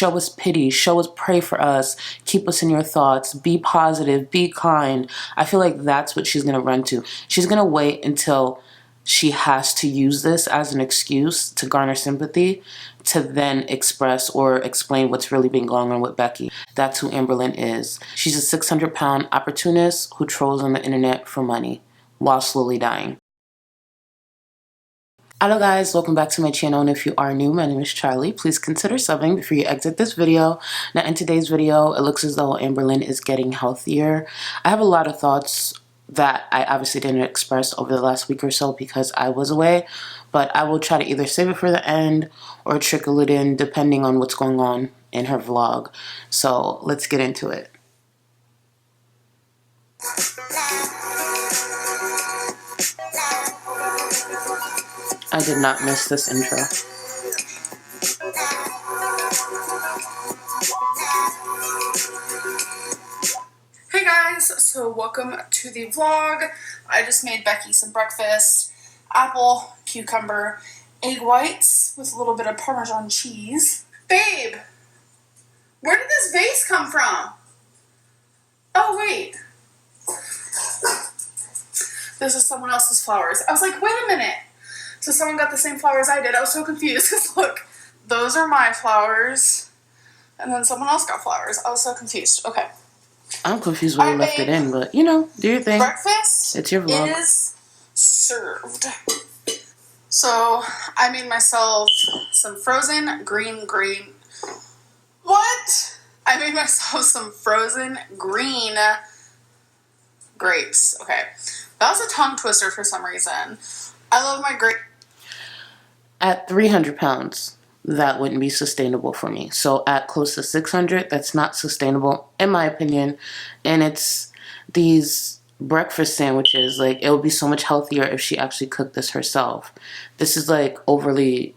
show us pity, pray for us, keep us in your thoughts, be positive, be kind. I feel like that's what she's going to run to. She's going to wait until she has to use this as an excuse to garner sympathy to then express or explain what's really been going on with Becky. That's who Amberlynn is. She's a 600-pound opportunist who trolls on the internet for money while slowly dying. Hello guys, welcome back to my channel, and if you are new, my name is Charlie. Please consider subbing before you exit this video. Now in today's video, it looks as though Amberlynn is getting healthier. I have a lot of thoughts that I obviously didn't express over the last week or so because I was away, but I will try to either save it for the end or trickle it in depending on what's going on in her vlog. So let's get into it. I did not miss this intro. Hey guys, so welcome to the vlog. I just made Becky some breakfast. Apple, cucumber, egg whites with a little bit of Parmesan cheese. Babe, where did this vase come from? Oh wait. This is someone else's flowers. I was like, wait a minute. So someone got the same flowers I did. I was so confused because look, those are my flowers. And then someone else got flowers. I was so confused. Okay. I'm confused why you left it in, but you know, do your thing. Breakfast it's your vlog. Is served. So I made myself some frozen green. What? I made myself some frozen green grapes. Okay. That was a tongue twister for some reason. I love my grapes. At 300 pounds, that wouldn't be sustainable for me. So at close to 600, that's not sustainable, in my opinion. And it's these breakfast sandwiches, like, it would be so much healthier if she actually cooked this herself. This is like overly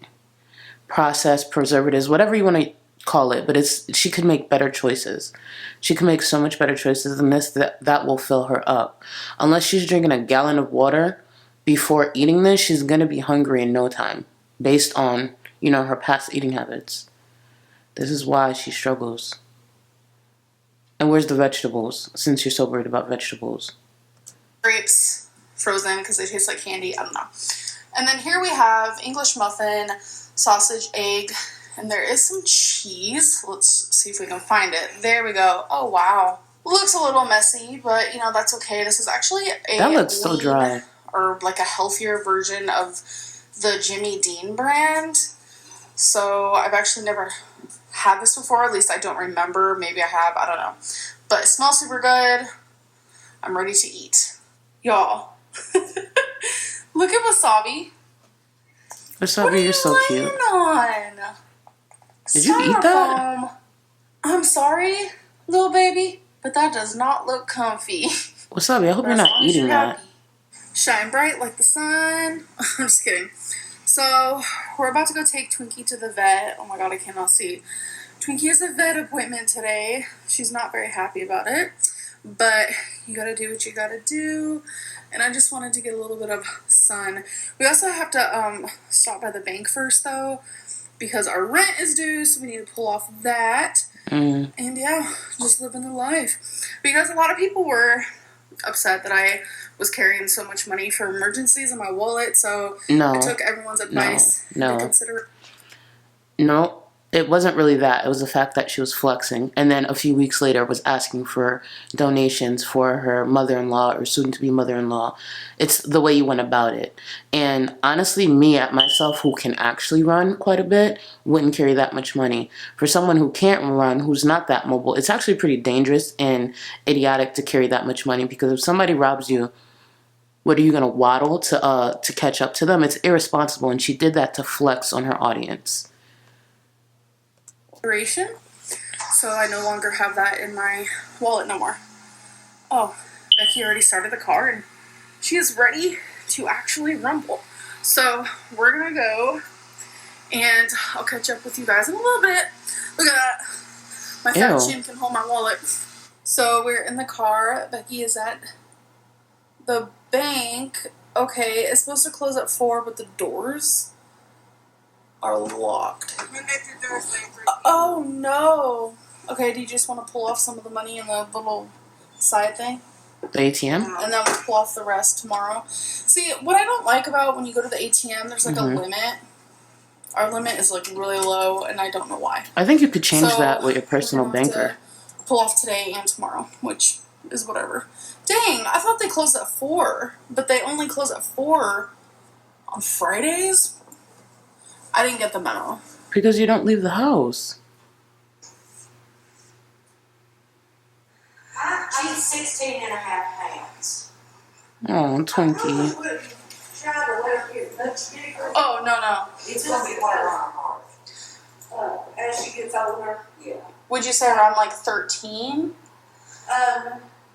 processed, preservatives, whatever you want to call it, but she could make better choices. She can make so much better choices than this that will fill her up. Unless she's drinking a gallon of water before eating this, she's going to be hungry in no time based on, you know, her past eating habits. This is why she struggles. And where's the vegetables, since you're so worried about vegetables? Grapes, frozen, because they taste like candy. I don't know. And then here we have English muffin, sausage, egg, and there is some cheese. Let's see if we can find it. There we go. Oh, wow. Looks a little messy, but, you know, that's okay. This is actually that looks so dry. Or like a healthier version of the Jimmy Dean brand. So I've actually never had this before. At least I don't remember. Maybe I have. I don't know. But it smells super good. I'm ready to eat. Y'all. Look at Wasabi. Wasabi, you're so cute. On? Did you eat that? I'm sorry, little baby, but that does not look comfy. Wasabi, I hope you're not eating that. Shine bright like the sun. I'm just kidding. So, we're about to go take Twinkie to the vet. Oh my god, I cannot see. Twinkie has a vet appointment today. She's not very happy about it. But you gotta do what you gotta do. And I just wanted to get a little bit of sun. We also have to stop by the bank first, though, because our rent is due, so we need to pull off that. And yeah, just living the life. Because a lot of people were upset that I was carrying so much money for emergencies in my wallet, so I took everyone's advice to consider. No, it wasn't really that. It was the fact that she was flexing, and then a few weeks later was asking for donations for her mother-in-law or soon-to-be mother-in-law. It's the way you went about it. And honestly, me at myself, who can actually run quite a bit, wouldn't carry that much money. For someone who can't run, who's not that mobile, it's actually pretty dangerous and idiotic to carry that much money, because if somebody robs you, what are you going to waddle to catch up to them? It's irresponsible, and she did that to flex on her audience. So I no longer have that in my wallet no more. Oh, Becky already started the car and she is ready to actually rumble. So we're gonna go and I'll catch up with you guys in a little bit. Look at that. My fat chin can hold my wallet. So we're in the car. Becky is at the bank. Okay, it's supposed to close at 4, but the doors are locked. Oh no. Okay, do you just want to pull off some of the money in the little side thing? The ATM? And then we'll pull off the rest tomorrow. See, what I don't like about when you go to the ATM, there's like a limit. Our limit is like really low, and I don't know why. I think you could change that with your personal banker. Pull off today and tomorrow, which is whatever. Dang, I thought they closed at 4, but they only close at 4 on Fridays? I didn't get the memo. Because you don't leave the house. She's 16 and a half pounds. Oh, Twinkie. Oh, no. It's going to be quite hard. As she gets older, yeah. Would you say around like 13?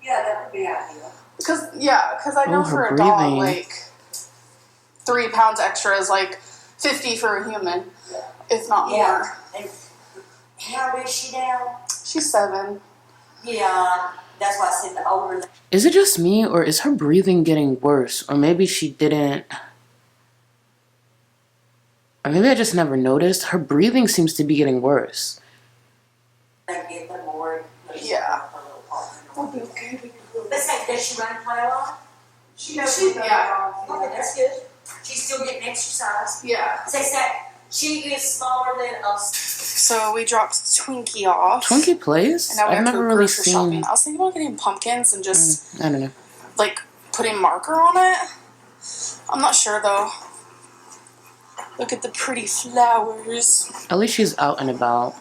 Yeah, that would be ideal. Because I know for a dog, like 3 pounds extra is like 50 for a human, if not more. And how old is she now? She's 7. Yeah, that's why I said the older. Is it just me, or is her breathing getting worse? Or maybe she didn't... Or maybe I just never noticed. Her breathing seems to be getting worse. They get the more. Yeah. We'll be okay. Let's say, does she run quite a lot? She does. Yeah. Okay, that's good. She's still getting exercise. Yeah. Say, she is smaller than us. So we dropped Twinkie off. Twinkie plays? And now we have to go grocery seen... shopping. I was thinking about getting pumpkins and just, I don't know. like, putting marker on it. I'm not sure, though. Look at the pretty flowers. At least she's out and about.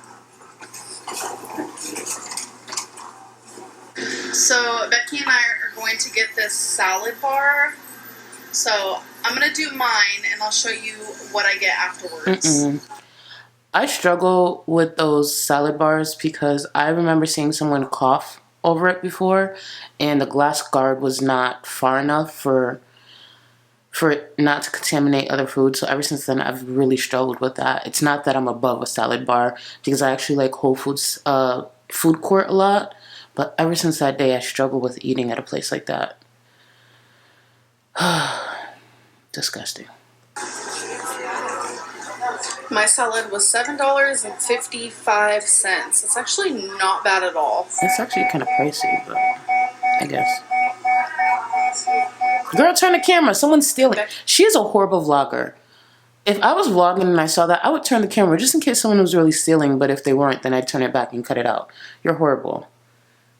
So Becky and I are going to get this salad bar. So I'm going to do mine, and I'll show you what I get afterwards. I struggle with those salad bars because I remember seeing someone cough over it before, and the glass guard was not far enough for it not to contaminate other food. So ever since then, I've really struggled with that. It's not that I'm above a salad bar, because I actually like Whole Foods food court a lot. But ever since that day, I struggle with eating at a place like that. Disgusting. My salad was $7.55. It's actually not bad at all. It's actually kind of pricey, but I guess. Girl, turn the camera. Someone's stealing. Okay. She is a horrible vlogger. If I was vlogging and I saw that, I would turn the camera just in case someone was really stealing, but if they weren't, then I'd turn it back and cut it out. You're horrible.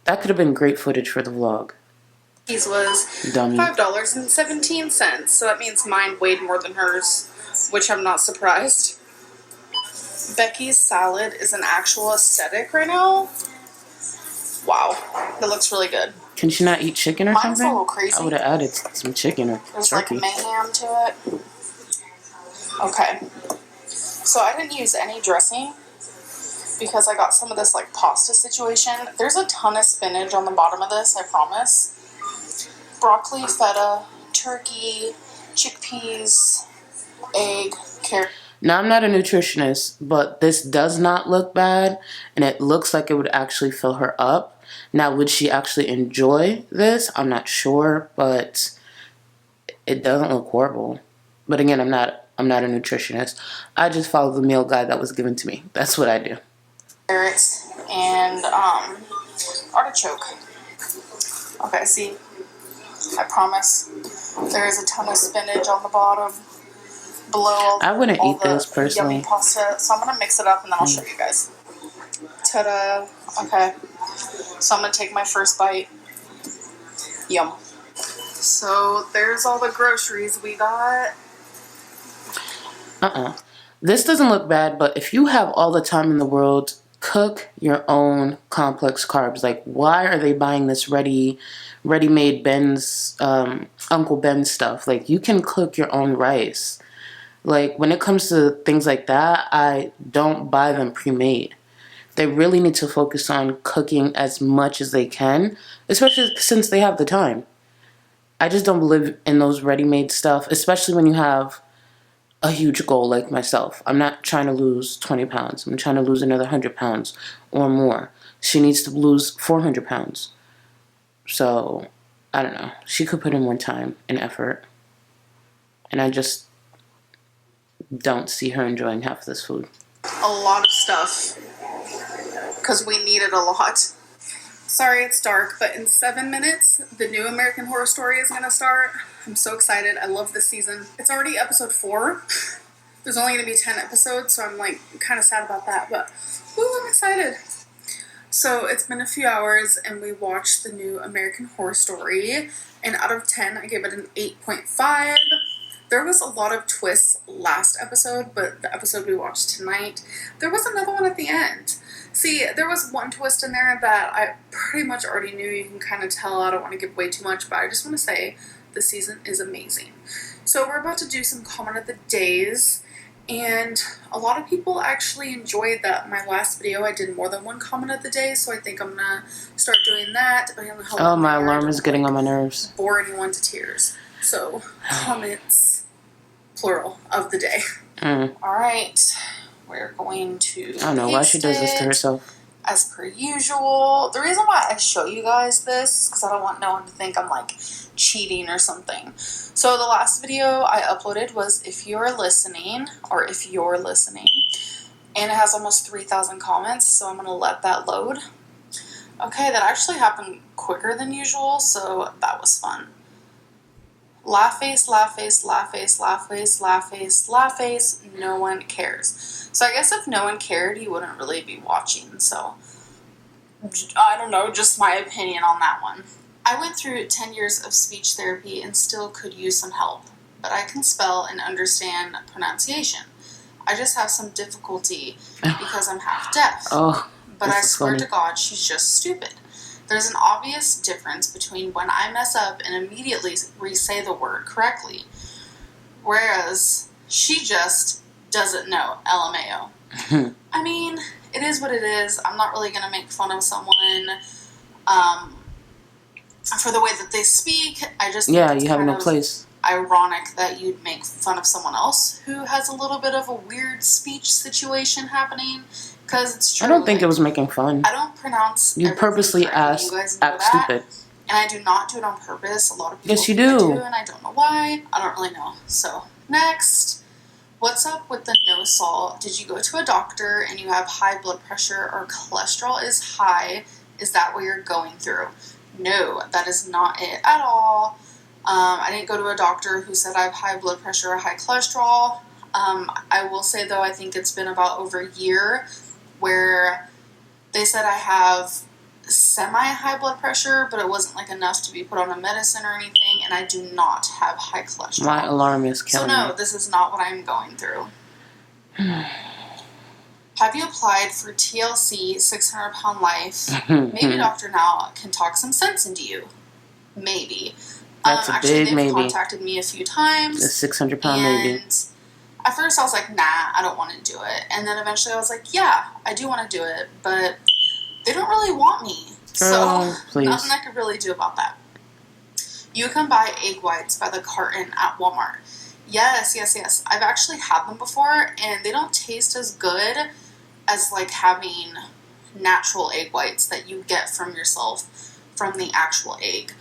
That could have been great footage for the vlog. These was $5.17, so that means mine weighed more than hers, which I'm not surprised. Becky's salad is an actual aesthetic right now. Wow, it looks really good. Can she not eat chicken or Mine's something? a little crazy. I would have added some chicken or There's turkey. like mayhem to it. Okay, so I didn't use any dressing because I got some of this like pasta situation. There's a ton of spinach on the bottom of this, I promise. Broccoli, feta, turkey, chickpeas, egg, carrot. Now, I'm not a nutritionist, but this does not look bad, and it looks like it would actually fill her up. Now, would she actually enjoy this? I'm not sure, but it doesn't look horrible. But again, I'm not a nutritionist. I just follow the meal guide that was given to me. That's what I do. Carrots and artichoke. Okay, see, I promise there is a ton of spinach on the bottom. Below I wouldn't all eat this personally. Yummy pasta. So I'm gonna mix it up and then I'll show you guys. Ta-da! Okay, so I'm gonna take my first bite. Yum. So there's all the groceries we got. This doesn't look bad, but if you have all the time in the world, cook your own complex carbs. Like, why are they buying this ready-made Ben's, Uncle Ben stuff? Like, you can cook your own rice. Like, when it comes to things like that, I don't buy them pre-made. They really need to focus on cooking as much as they can, especially since they have the time. I just don't believe in those ready-made stuff, especially when you have a huge goal like myself. I'm not trying to lose 20 pounds. I'm trying to lose another 100 pounds or more. She needs to lose 400 pounds. So, I don't know. She could put in more time and effort. And I just don't see her enjoying half this food. A lot of stuff. Because we needed a lot. Sorry it's dark, but in 7 minutes, the new American Horror Story is going to start. I'm so excited. I love this season. It's already episode 4. There's only going to be 10 episodes, so I'm like kind of sad about that, but I'm excited. So it's been a few hours and we watched the new American Horror Story, and out of 10 I gave it an 8.5. There was a lot of twists last episode, but the episode we watched tonight, there was another one at the end. See, there was one twist in there that I pretty much already knew. You can kind of tell. I don't want to give away too much, but I just want to say the season is amazing. So we're about to do some comment of the days, and a lot of people actually enjoyed that my last video I did more than one comment of the day, so I think I'm gonna start doing that depending on how long my they are. alarm is getting on my nerves. Bore anyone to tears. So comments plural of the day. Alright, we're going to I don't know why she does this to herself. As per usual. The reason why I show you guys this is because I don't want no one to think I'm like cheating or something. So the last video I uploaded was if you're listening, and it has almost 3,000 comments, so I'm going to let that load. Okay, that actually happened quicker than usual, so that was fun. Laugh face, laugh face, laugh face, laugh face, laugh face, laugh face, no one cares. So I guess if no one cared, you wouldn't really be watching, so I don't know, just my opinion on that one. I went through 10 years of speech therapy and still could use some help, but I can spell and understand pronunciation. I just have some difficulty because I'm half deaf. But I swear to God, she's just stupid. There's an obvious difference between when I mess up and immediately re-say the word correctly, whereas she just doesn't know, LMAO. I mean, it is what it is. I'm not really going to make fun of someone for the way that they speak. I just think you have no place. Ironic that you'd make fun of someone else who has a little bit of a weird speech situation happening. Because it's true. I don't think it was making fun. I don't pronounce. You purposely act stupid. And I do not do it on purpose. A lot of people yes, you do. And I don't know why. I don't really know. So next, what's up with the no salt? Did you go to a doctor and you have high blood pressure or cholesterol is high? Is that what you're going through? No, that is not it at all. I didn't go to a doctor who said I have high blood pressure or high cholesterol. I will say though, I think it's been about over a year where they said I have semi-high blood pressure, but it wasn't like enough to be put on a medicine or anything, and I do not have high cholesterol. My alarm is killing me. So no, this is not what I'm going through. Have you applied for TLC 600-pound life? Maybe Dr. Now can talk some sense into you. Maybe. That's a actually, big maybe. They've contacted me a few times. The 600-pound maybe. At first I was like, nah, I don't want to do it. And then eventually I was like, yeah, I do want to do it, but they don't really want me. So nothing I could really do about that. You can buy egg whites by the carton at Walmart. Yes. I've actually had them before, and they don't taste as good as like having natural egg whites that you get from yourself from the actual egg.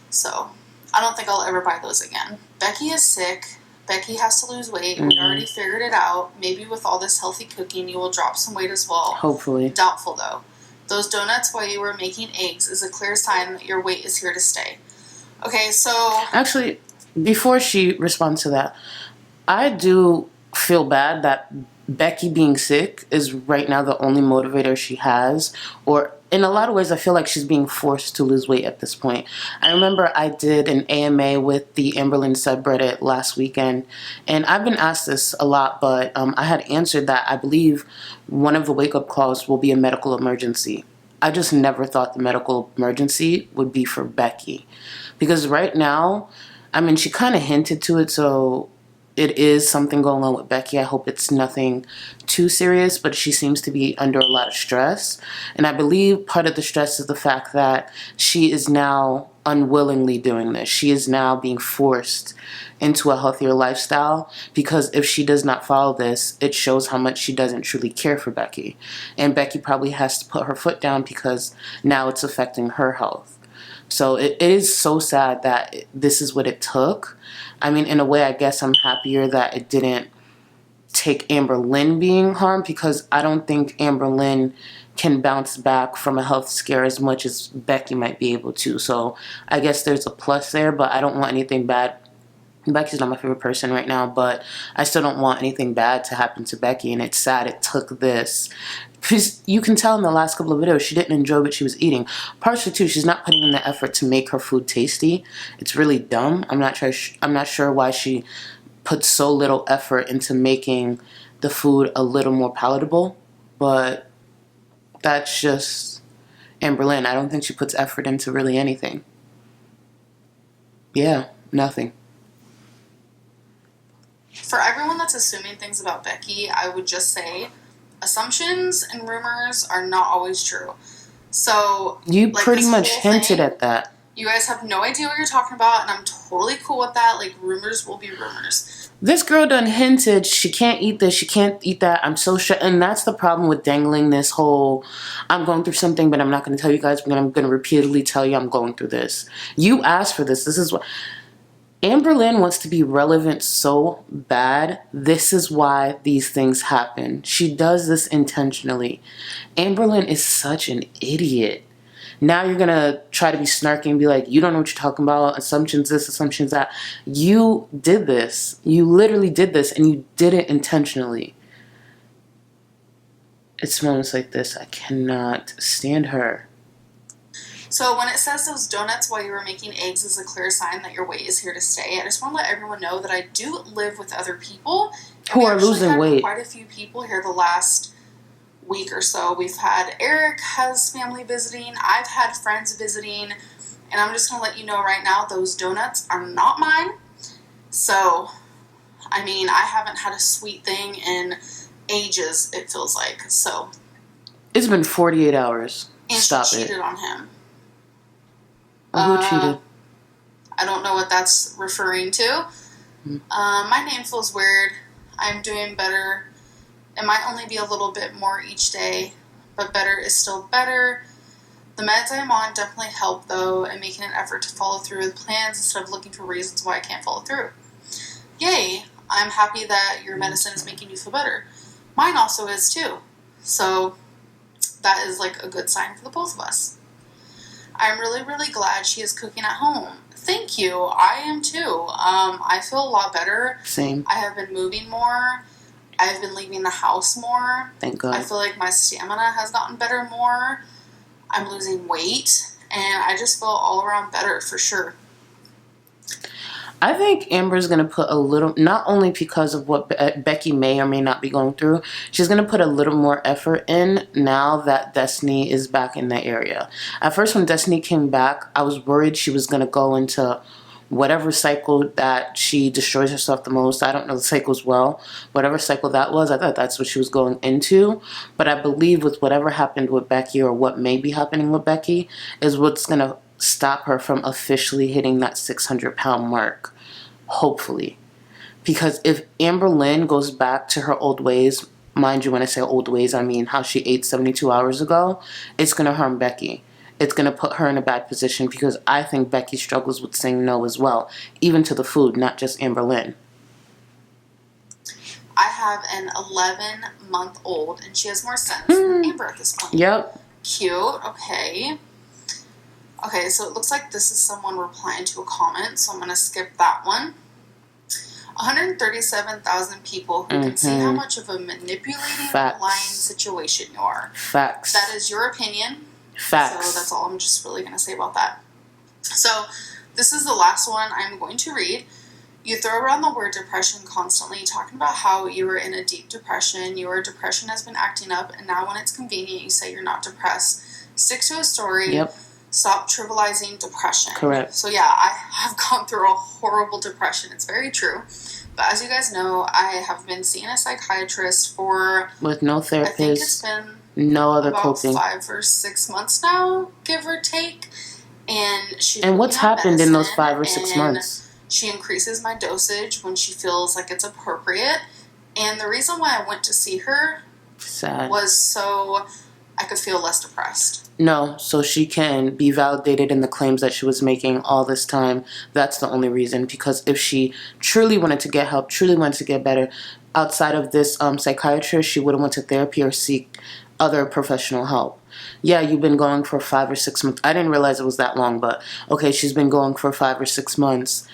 So I don't think I'll ever buy those again. Becky is sick. Becky has to lose weight. We already figured it out. Maybe with all this healthy cooking, you will drop some weight as well. Hopefully. Doubtful, though. Those donuts while you were making eggs is a clear sign that your weight is here to stay. Okay, so... Actually, before she responds to that, I do feel bad that Becky being sick is right now the only motivator she has, or in a lot of ways I feel like she's being forced to lose weight at this point. I remember I did an AMA with the amberlynn subreddit last weekend, and I've been asked this a lot, but I had answered that I believe one of the wake-up calls will be a medical emergency. I just never thought the medical emergency would be for Becky, because right now, I mean, she kind of hinted to it, so it is something going on with Becky. I hope it's nothing too serious, but she seems to be under a lot of stress. And I believe part of the stress is the fact that she is now unwillingly doing this. She is now being forced into a healthier lifestyle, because if she does not follow this, it shows how much she doesn't truly care for Becky. And Becky probably has to put her foot down because now it's affecting her health. So it is so sad that this is what it took. I mean, in a way, I guess I'm happier that it didn't take amberlynn being harmed, because I don't think amberlynn can bounce back from a health scare as much as Becky might be able to. So I guess there's a plus there, but I don't want anything bad. Becky's not my favorite person right now, but I still don't want anything bad to happen to Becky, and it's sad it took this. Because you can tell in the last couple of videos she didn't enjoy what she was eating. Partially too, she's not putting in the effort to make her food tasty. It's really dumb. I'm not sure why she put so little effort into making the food a little more palatable, but that's just amberlynn. I don't think she puts effort into really anything. Yeah, nothing. For everyone that's assuming things about Becky, I would just say assumptions and rumors are not always true. So you pretty much hinted at that. You guys have no idea what you're talking about, and I'm totally cool with that. Like, rumors will be rumors. This girl done hinted she can't eat this, she can't eat that. I'm so sure, and that's the problem with dangling this whole, I'm going through something, but I'm not going to tell you guys, but I'm going to repeatedly tell you I'm going through this. You asked for this. This is what amberlynn wants to be relevant so bad. This is why these things happen. She does this intentionally. Amberlynn is such an idiot. Now you're going to try to be snarky and be like, you don't know what you're talking about, assumptions this, assumptions that. You did this. You literally did this, and you did it intentionally. It's moments like this I cannot stand her. So when it says those donuts while you were making eggs is a clear sign that your weight is here to stay, I just want to let everyone know that I do live with other people who are losing weight. Quite a few people here the last week or so. We've had Eric has family visiting. I've had friends visiting. And I'm just going to let you know right now, those donuts are not mine. So, I mean, I haven't had a sweet thing in ages, it feels like. So. It's been 48 hours. And Stop she it. cheated on him. Who cheated? I don't know what that's referring to. My name feels weird. I'm doing better. It might only be a little bit more each day, but better is still better. The meds I'm on definitely help, though, in making an effort to follow through with plans instead of looking for reasons why I can't follow through. Yay! I'm happy that your medicine is making you feel better. Mine also is, too. So that is like a good sign for the both of us. I'm really, really glad she is cooking at home. Thank you. I am, too. I feel a lot better. Same. I have been moving more. I've been leaving the house more. Thank God. I feel like my stamina has gotten better more. I'm losing weight. And I just feel all around better for sure. I think Amber's going to put a little, not only because of what Becky may or may not be going through, she's going to put a little more effort in now that Destiny is back in the area. At first, when Destiny came back, I was worried she was going to go into whatever cycle that she destroys herself the most. I don't know the cycles well. Whatever cycle that was, I thought that's what she was going into. But I believe with whatever happened with Becky, or what may be happening with Becky, is what's going to stop her from officially hitting that 600-pound mark. Hopefully. Because if amberlynn goes back to her old ways, mind you, when I say old ways, I mean how she ate 72 hours ago, it's going to harm Becky. It's going to put her in a bad position, because I think Becky struggles with saying no as well, even to the food, not just amberlynn. I have an 11-month-old, and she has more sense than Amber at this point. Yep. Cute. Okay. Okay, so it looks like this is someone replying to a comment, so I'm going to skip that one. 137,000 people who can see how much of a manipulating, lying situation you are. Facts. That is your opinion. Facts. So that's all I'm just really going to say about that. So this is the last one I'm going to read. You throw around the word depression constantly, talking about how you were in a deep depression, your depression has been acting up, and now when it's convenient, you say you're not depressed. Stick to a story. Yep. Stop trivializing depression. Correct. So yeah, I have gone through a horrible depression. It's very true. But as you guys know, I have been seeing a psychiatrist for... with no therapist. I think it's been... no other about coping. 5 or 6 months now, give or take. And she's... and what's happened in those 5 or 6 months? She increases my dosage when she feels like it's appropriate. And the reason why I went to see her was so I could feel less depressed. No, so she can be validated in the claims that she was making all this time. That's the only reason. Because if she truly wanted to get help, truly wanted to get better, outside of this psychiatrist, she would have went to therapy or seek other professional help. Yeah, you've been going for 5 or 6 months. I didn't realize it was that long, but okay, she's been going for 5 or 6 months.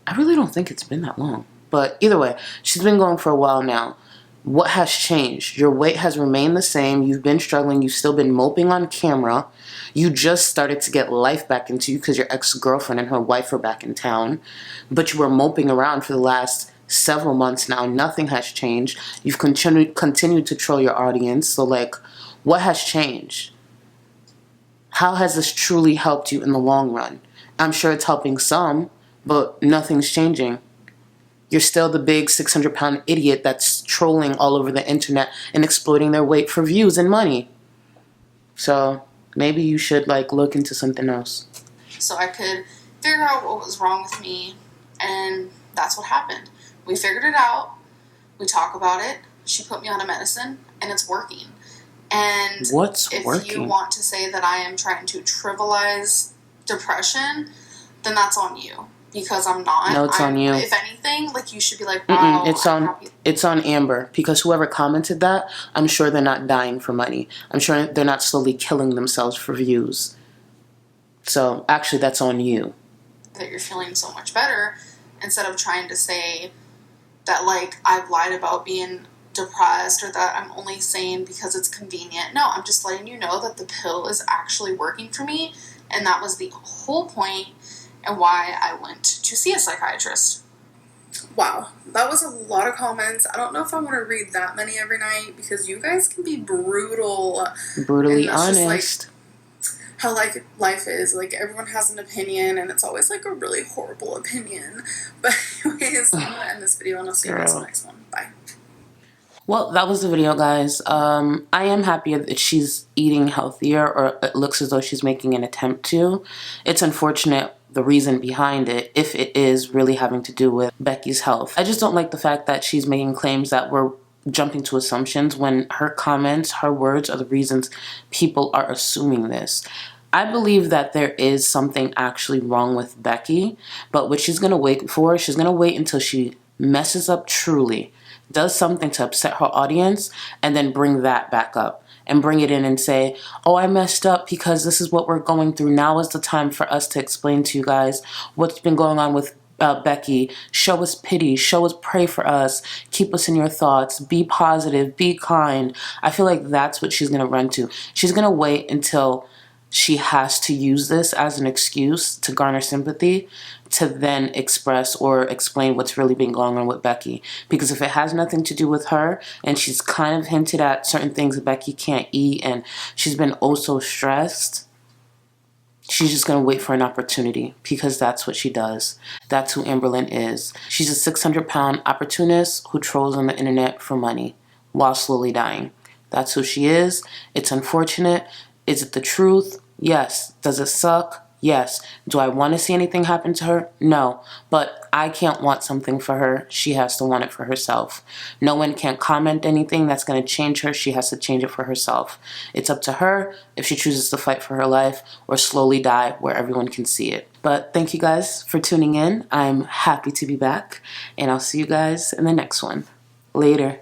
I really don't think it's been that long. But either way, she's been going for a while now. What has changed? Your weight has remained the same. You've been struggling. You've still been moping on camera. You just started to get life back into you because your ex-girlfriend and her wife are back in town. But you were moping around for the last several months now. Nothing has changed. You've continued to troll your audience. So, like, what has changed? How has this truly helped you in the long run? I'm sure it's helping some, but nothing's changing. You're still the big 600-pound idiot that's trolling all over the internet and exploiting their weight for views and money. So maybe you should like look into something else. So I could figure out what was wrong with me, and that's what happened. We figured it out. We talk about it. She put me on a medicine, and it's working. And What's if working? you want to say that I am trying to trivialize depression, then that's on you. Because I'm not. No, it's on you. If anything, like, you should be like, wow, It's on Amber, because whoever commented that, I'm sure they're not dying for money. I'm sure they're not slowly killing themselves for views. So actually, that's on you. That you're feeling so much better, instead of trying to say that, like, I've lied about being depressed or that I'm only sane because it's convenient. No, I'm just letting you know that the pill is actually working for me, and that was the whole point and why I went to see a psychiatrist. Wow, that was a lot of comments. I don't know if I want to read that many every night because you guys can be brutal. Brutally honest. Just, like, how, like, life is. Like, everyone has an opinion, and it's always, like, a really horrible opinion. But anyways, I'm going to end this video, and I'll see you guys in the next one. Bye. Well, that was the video, guys. I am happy that she's eating healthier, or it looks as though she's making an attempt to. It's unfortunate the reason behind it, if it is really having to do with Becky's health. I just don't like the fact that she's making claims that we're jumping to assumptions when her comments, her words are the reasons people are assuming this. I believe that there is something actually wrong with Becky, but what she's going to wait for, she's going to wait until she messes up truly, does something to upset her audience, and then bring that back up and bring it in and say, oh, I messed up because this is what we're going through. Now is the time for us to explain to you guys what's been going on with Becky. Show us pity, pray for us, keep us in your thoughts, be positive, be kind. I feel like that's what she's going to run to. She's going to wait until she has to use this as an excuse to garner sympathy to then express or explain what's really been going on with Becky. Because if it has nothing to do with her, and she's kind of hinted at certain things that Becky can't eat, and she's been oh so stressed, she's just going to wait for an opportunity, because that's what she does. That's who amberlynn is. She's a 600-pound opportunist who trolls on the internet for money while slowly dying. That's who she is. It's unfortunate. Is it the truth? Yes. Does it suck? Yes. Do I want to see anything happen to her? No. But I can't want something for her. She has to want it for herself. No one can comment anything that's going to change her. She has to change it for herself. It's up to her if she chooses to fight for her life or slowly die where everyone can see it. But thank you guys for tuning in. I'm happy to be back, and I'll see you guys in the next one. Later.